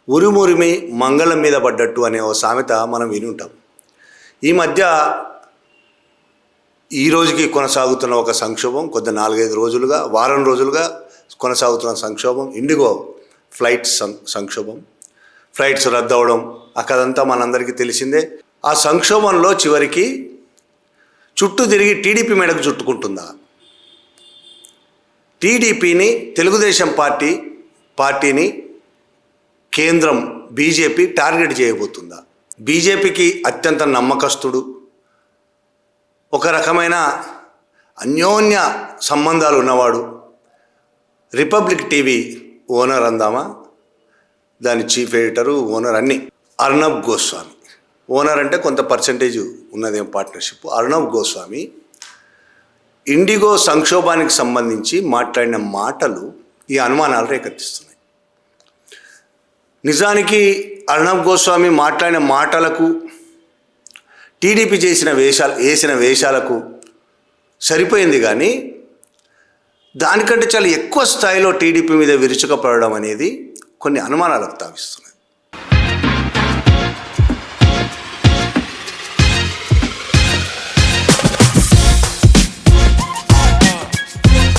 ఉరుమురిమి మంగళం మీద పడ్డట్టు అనే ఓ సామెత మనం విని ఉంటాం. ఈ మధ్య ఈ రోజుకి కొనసాగుతున్న ఒక సంక్షోభం, కొద్ది 4-5 రోజులుగా, వారం రోజులుగా కొనసాగుతున్న సంక్షోభం ఇండిగో ఫ్లైట్స్ సంక్షోభం. ఫ్లైట్స్ రద్దు అవడం, ఆ కథంతా మనందరికీ తెలిసిందే. ఆ సంక్షోభంలో చివరికి చుట్టూ తిరిగి టీడీపీ మెడకు చుట్టుకుంటుందా? టీడీపీని, తెలుగుదేశం పార్టీని కేంద్రం బీజేపీ టార్గెట్ చేయబోతుందా? బీజేపీకి అత్యంత నమ్మకస్తుడు, ఒక రకమైన అన్యోన్య సంబంధాలు ఉన్నవాడు, రిపబ్లిక్ టీవీ ఓనర్ అందామా, దాని చీఫ్ ఎడిటరు, ఓనర్ అన్నీ అర్నబ్ గోస్వామి. ఓనర్ అంటే కొంత పర్సంటేజ్ ఉన్నదేం పార్ట్నర్షిప్. అర్నబ్ గోస్వామి ఇండిగో సంక్షోభానికి సంబంధించి మాట్లాడిన మాటలు ఈ అనుమానాలు రేకెత్తిస్తున్నాయి. నిజానికి అర్నబ్ గోస్వామి మాట్లాడిన మాటలకు, టీడీపీ వేసిన వేషాలకు సరిపోయింది. కానీ దానికంటే చాలా ఎక్కువ స్థాయిలో టీడీపీ మీద విరుచుకుపడడం అనేది కొన్ని అనుమానాలకు తావిస్తుంది.